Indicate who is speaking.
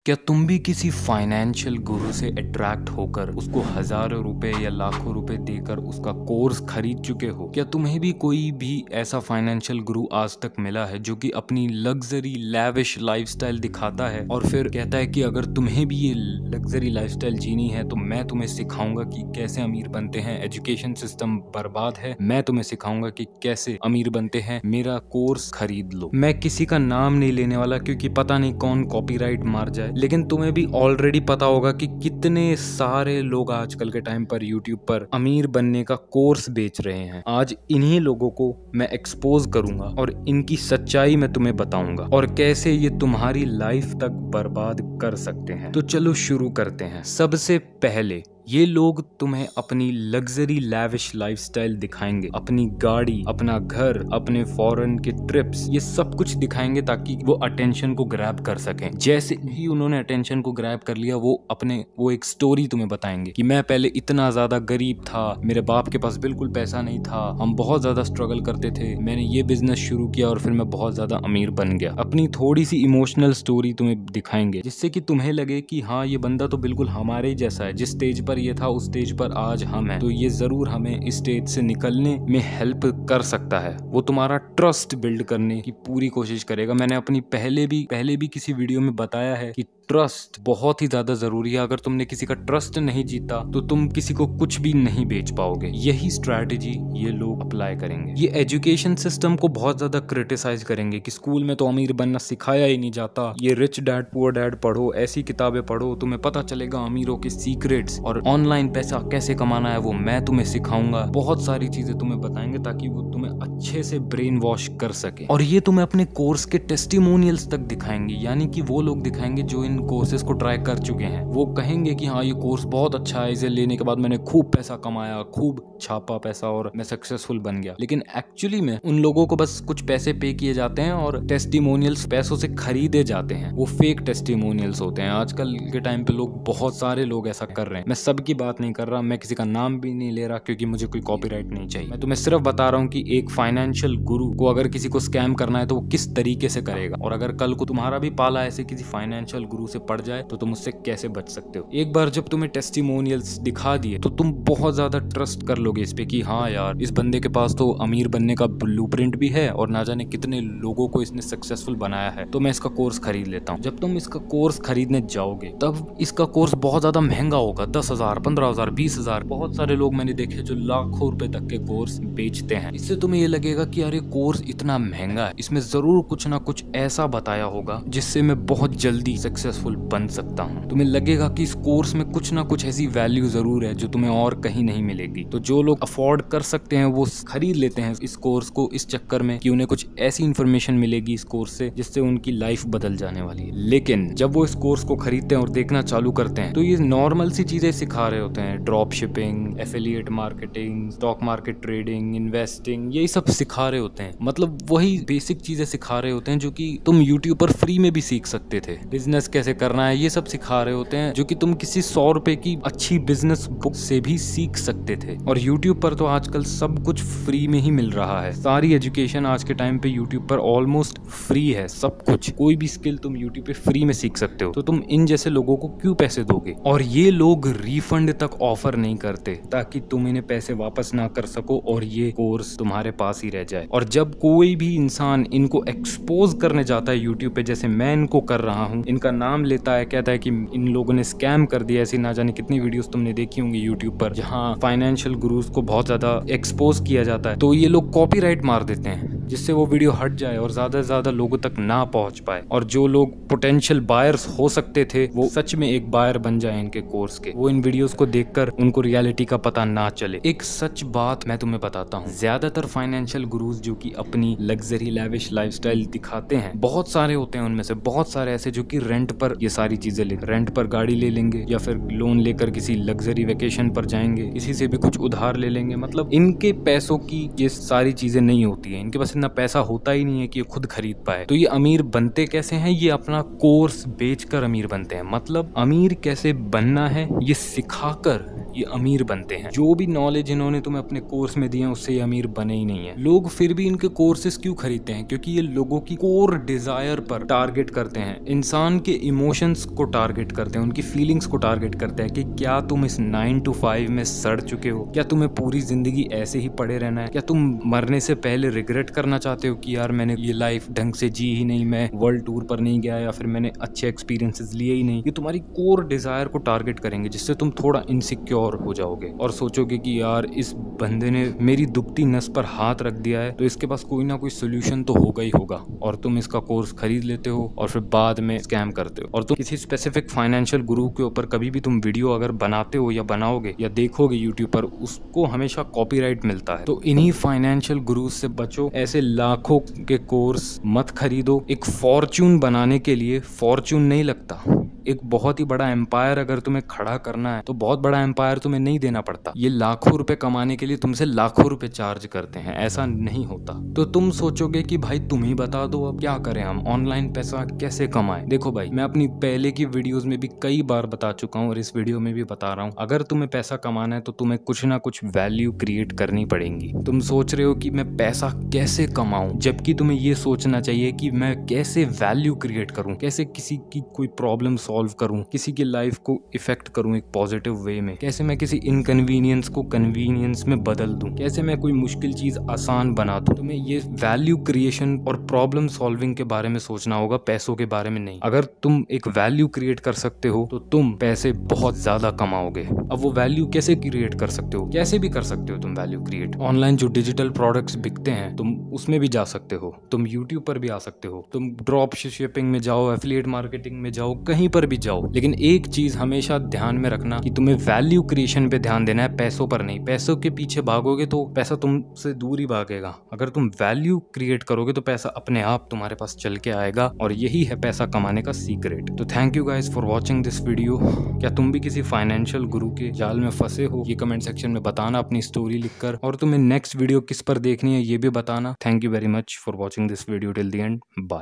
Speaker 1: क्या तुम भी किसी फाइनेंशियल गुरु से अट्रैक्ट होकर उसको हजारों रुपए या लाखों रुपए देकर उसका कोर्स खरीद चुके हो? क्या तुम्हें भी कोई भी ऐसा फाइनेंशियल गुरु आज तक मिला है जो कि अपनी लग्जरी लैविश लाइफस्टाइल दिखाता है और फिर कहता है कि अगर तुम्हें भी ये लग्जरी लाइफस्टाइल जीनी है तो मैं तुम्हें सिखाऊंगा कि कैसे अमीर बनते हैं। एजुकेशन सिस्टम बर्बाद है, मैं तुम्हें सिखाऊंगा कि कैसे अमीर बनते हैं, मेरा कोर्स खरीद लो। मैं किसी का नाम नहीं लेने वाला क्योंकि पता नहीं कौन कॉपीराइट मार जाए, लेकिन तुम्हें भी ऑलरेडी पता होगा कि कितने सारे लोग आजकल के टाइम पर यूट्यूब पर अमीर बनने का कोर्स बेच रहे हैं। आज इन्हीं लोगों को मैं एक्सपोज करूंगा और इनकी सच्चाई मैं तुम्हें बताऊंगा और कैसे ये तुम्हारी लाइफ तक बर्बाद कर सकते हैं। तो चलो शुरू करते हैं। सबसे पहले ये लोग तुम्हें अपनी लग्जरी लैविश लाइफस्टाइल दिखाएंगे, अपनी गाड़ी, अपना घर, अपने फॉरेन के ट्रिप्स, ये सब कुछ दिखाएंगे ताकि वो अटेंशन को ग्रैब कर सकें। जैसे ही उन्होंने अटेंशन को ग्रैब कर लिया वो एक स्टोरी तुम्हें बताएंगे कि मैं पहले इतना ज्यादा गरीब था, मेरे बाप के पास बिल्कुल पैसा नहीं था, हम बहुत ज्यादा स्ट्रगल करते थे, मैंने ये बिजनेस शुरू किया और फिर मैं बहुत ज्यादा अमीर बन गया। अपनी थोड़ी सी इमोशनल स्टोरी तुम्हें दिखाएंगे जिससे कि तुम्हें लगे कि हाँ, ये बंदा तो बिल्कुल हमारे ही जैसा है, जिस स्टेज पर ये था उस स्टेज पर आज हम हैं, तो ये जरूर हमें इस स्टेज से निकलने में हेल्प कर सकता है। वो तुम्हारा ट्रस्ट बिल्ड करने की पूरी कोशिश करेगा। मैंने अपनी पहले भी किसी वीडियो में बताया है कि ट्रस्ट बहुत ही ज्यादा जरूरी है। अगर तुमने किसी का ट्रस्ट नहीं जीता तो तुम किसी को कुछ भी नहीं बेच पाओगे। यही स्ट्रैटेजी ये लोग अप्लाई करेंगे। ये एजुकेशन सिस्टम को बहुत ज्यादा क्रिटिसाइज करेंगे कि स्कूल में तो अमीर बनना सिखाया ही नहीं जाता, ये रिच डैड पुअर डैड पढ़ो, ऐसी किताबें पढ़ो, तुम्हें पता चलेगा अमीरों के सीक्रेट्स और ऑनलाइन पैसा कैसे कमाना है वो मैं तुम्हें सिखाऊंगा। बहुत सारी चीजें तुम्हें बताएंगे ताकि वो तुम्हें अच्छे से ब्रेन वॉश कर सके। और ये तुम्हें अपने कोर्स के टेस्टिमोनियल्स तक दिखाएंगे, यानी कि वो लोग दिखाएंगे जो इन कोर्सेज को ट्राई कर चुके हैं। वो कहेंगे कि हाँ, ये कोर्स बहुत अच्छा है, इसे लेने के बाद मैंने खूब पैसा कमाया, खूब छापा पैसा और मैं सक्सेसफुल बन गया। लेकिन एक्चुअली में उन लोगों को बस कुछ पैसे पे किए जाते हैं और टेस्टिमोनियल्स पैसों से खरीदे जाते हैं। वो फेक टेस्टिमोनियल्स होते हैं। आजकल के टाइम पे बहुत सारे लोग ऐसा कर रहे हैं। मैं सबकी बात नहीं कर रहा, मैं किसी का नाम भी नहीं ले रहा क्योंकि मुझे कोई कॉपीराइट नहीं चाहिए। मैं तुम्हें सिर्फ बता रहा हूँ कि एक फाइनेंशियल गुरु को अगर किसी को स्कैम करना है तो वो किस तरीके से करेगा, और अगर कल को तुम्हारा भी पाला ऐसे किसी फाइनेंशियल गुरु से पड़ जाए तो तुम उससे कैसे बच सकते हो। एक बार जब तुम्हें टेस्टिमोनियल्स दिखा दिए तो तुम बहुत ज्यादा ट्रस्ट कर लोगे इस पे कि हाँ यार, इस बंदे के पास तो अमीर बनने का ब्लूप्रिंट भी है और ना जाने कितने लोगों को इसने सक्सेसफुल बनाया है, तो मैं इसका कोर्स खरीद लेता हूँ। जब तुम इसका कोर्स खरीदने जाओगे तब इसका कोर्स बहुत ज्यादा महंगा होगा, 10,000, 15,000, 20,000। बहुत सारे लोग मैंने देखे जो लाखों रुपए तक के कोर्स बेचते हैं। इससे तुम्हें ये लगेगा कि यार ये कोर्स इतना महंगा है, इसमें जरूर कुछ ना कुछ ऐसा बताया होगा जिससे मैं बहुत जल्दी सक्सेसफुल बन सकता हूँ। तुम्हें लगेगा कि इस कोर्स में कुछ ना कुछ ऐसी वैल्यू जरूर है जो तुम्हें और कहीं नहीं मिलेगी। तो जो लोग अफोर्ड कर सकते हैं वो खरीद लेते हैं इस कोर्स को इस चक्कर में कि उन्हें कुछ ऐसी इंफॉर्मेशन मिलेगी इस कोर्स से जिससे उनकी लाइफ बदल जाने वाली है। लेकिन जब वो इस कोर्स को खरीदते हैं और देखना चालू करते हैं तो ये नॉर्मल सी चीजें सिखा रहे होते हैं। Drop shipping, affiliate marketing, stock market trading, investing, यही सब सिखा रहे होते हैं। मतलब वही बेसिक चीजें सिखा रहे होते हैं जो कि तुम यूट्यूब पर फ्री में भी सीख सकते थे। बिजनेस कैसे करना है ये सब सिखा रहे होते हैं जो कि तुम किसी 100 रुपए की अच्छी बिजनेस बुक से भी सीख सकते थे। और यूट्यूब पर तो आजकल सब कुछ फ्री में ही मिल रहा है। सारी एजुकेशन आज के टाइम पे यूट्यूब पर ऑलमोस्ट फ्री है। सब कुछ, कोई भी स्किल तुम यूट्यूब पे फ्री में सीख सकते हो। तो तुम इन जैसे लोगों को क्यों पैसे दोगे? और ये लोग रिफंड तक ऑफर नहीं करते ताकि तुम इन्हें पैसे वापस ना कर सको और ये कोर्स तुम्हारे पास ही रह जाए। और जब कोई भी इंसान इनको एक्सपोज करने जाता है यूट्यूब पे, जैसे मैं इनको कर रहा हूँ, इनका नाम लेता है, कहता है कि इन लोगों ने स्कैम कर दिया, ऐसी ना जाने कितनी वीडियोस तुमने देखी होंगी यूट्यूब पर जहां फाइनेंशियल गुरुज को बहुत ज्यादा एक्सपोज किया जाता है, तो ये लोग कॉपीराइट मार देते हैं जिससे वो वीडियो हट जाए और ज्यादा से ज्यादा लोगों तक ना पहुंच पाए। और जो लोग पोटेंशियल बायर्स हो सकते थे वो सच में एक बायर बन जाए इनके कोर्स के, वो इन वीडियोस को देखकर उनको रियलिटी का पता ना चले। एक सच बात मैं तुम्हें बताता हूँ, ज्यादातर फाइनेंशियल गुरुज जो कि अपनी लग्जरी लैविश लाइफस्टाइल दिखाते हैं, बहुत सारे होते हैं उनमें से बहुत सारे ऐसे जो कि रेंट पर ये सारी चीजें ले, रेंट पर गाड़ी ले लेंगे या फिर लोन लेकर किसी लग्जरी वेकेशन पर जाएंगे, किसी से भी कुछ उधार ले लेंगे। मतलब इनके पैसों की ये सारी चीजें नहीं होती है, इनके पास इतना पैसा होता ही नहीं है कि ये खुद खरीद पाए। तो ये अमीर बनते कैसे हैं? ये अपना कोर्स बेचकर अमीर बनते हैं। मतलब अमीर कैसे बनना है ये सिखाकर ये अमीर बनते हैं। जो भी नॉलेज इन्होंने तुम्हें अपने कोर्स में दिए उससे ये अमीर बने ही नहीं है। लोग फिर भी इनके कोर्सेज क्यों खरीदते हैं? क्योंकि ये लोगों की कोर डिजायर पर टारगेट करते हैं, इंसान के इमोशंस को टारगेट करते हैं, उनकी फीलिंग्स को टारगेट करते हैं कि क्या तुम इस 9 to 5 में सड़ चुके हो? क्या तुम्हें पूरी जिंदगी ऐसे ही पड़े रहना है? क्या तुम मरने से पहले रिग्रेट करना चाहते हो कि यार मैंने ये लाइफ ढंग से जी ही नहीं, मैं वर्ल्ड टूर पर नहीं गया, या फिर मैंने अच्छे एक्सपीरियंसेस लिए ही नहीं? ये तुम्हारी कोर डिजायर को टारगेट करेंगे, जिससे तुम थोड़ा इनसिक्योर हो जाओगे और सोचोगे कि यार इस बंदे ने मेरी दुखती नस पर हाथ रख दिया है, तो इसके पास कोई ना कोई सोल्यूशन तो होगा ही होगा। और तुम इसका कोर्स खरीद लेते हो और फिर बाद में स्कैम करते हो। और तुम किसी स्पेसिफिक फाइनेंशियल गुरु के ऊपर कभी भी तुम वीडियो अगर बनाते हो या बनाओगे या देखोगे यूट्यूब पर, उसको हमेशा कॉपीराइट मिलता है। तो इन्हीं फाइनेंशियल गुरु से बचो, ऐसे लाखों के कोर्स मत खरीदो। एक फॉर्च्यून बनाने के लिए फॉर्च्यून नहीं लगता। एक बहुत ही बड़ा एम्पायर अगर तुम्हें खड़ा करना है तो बहुत बड़ा एम्पायर तुम्हें नहीं देना पड़ता। ये लाखों रुपए कमाने के लिए तुमसे लाखों रुपए चार्ज करते हैं, ऐसा नहीं होता। तो तुम सोचोगे कि भाई तुम ही बता दो अब क्या करें, हम ऑनलाइन पैसा कैसे कमाएं। देखो भाई, मैं अपनी पहले की वीडियोस में भी कई बार बता चुका हूँ और इस वीडियो में भी बता रहा हूँ, अगर तुम्हें पैसा कमाना है तो तुम्हें कुछ ना कुछ वैल्यू क्रिएट करनी पड़ेगी। तुम सोच रहे हो कि मैं पैसा कैसे कमाऊं, जबकि तुम्हें ये सोचना चाहिए कि मैं कैसे वैल्यू क्रिएट करूं, कैसे किसी की कोई प्रॉब्लम सॉल्व करूं, किसी की लाइफ को इफेक्ट करूं एक पॉजिटिव वे में, कैसे मैं किसी इनकन्वीनियंस को कन्वीनियंस में बदल दूं, कैसे मैं कोई मुश्किल चीज आसान बना दूं। तुम्हें ये वैल्यू क्रिएशन और प्रॉब्लम सॉल्विंग के बारे में सोचना होगा, पैसों के बारे में नहीं। अगर तुम एक वैल्यू क्रिएट कर सकते हो तो तुम पैसे बहुत ज्यादा कमाओगे। अब वो वैल्यू कैसे क्रिएट कर सकते हो? कैसे भी कर सकते हो तुम वैल्यू क्रिएट। ऑनलाइन जो डिजिटल प्रोडक्ट्स बिकते हैं तुम उसमें भी जा सकते हो, तुम यूट्यूब पर भी आ सकते हो, तुम ड्रॉप शिपिंग में जाओ, एफिलिएट मार्केटिंग में जाओ, कहीं पर भी जाओ। लेकिन एक चीज हमेशा ध्यान में रखना कि तुम्हें वैल्यू क्रिएशन पे ध्यान देना है, पैसों पर नहीं। पैसों के पीछे भागोगे तो पैसा तुमसे दूर ही भागेगा। अगर तुम वैल्यू क्रिएट करोगे तो पैसा अपने आप तुम्हारे पास चल के आएगा, और यही है पैसा कमाने का सीक्रेट। तो thank you guys for watching this video. क्या तुम भी किसी फाइनेंशियल गुरु के जाल में फंसे हो? ये कमेंट सेक्शन में बताना अपनी स्टोरी लिखकर, और तुम्हें नेक्स्ट वीडियो किस पर देखनी है ये भी बताना। Thank you very much for watching this video till the end. Bye.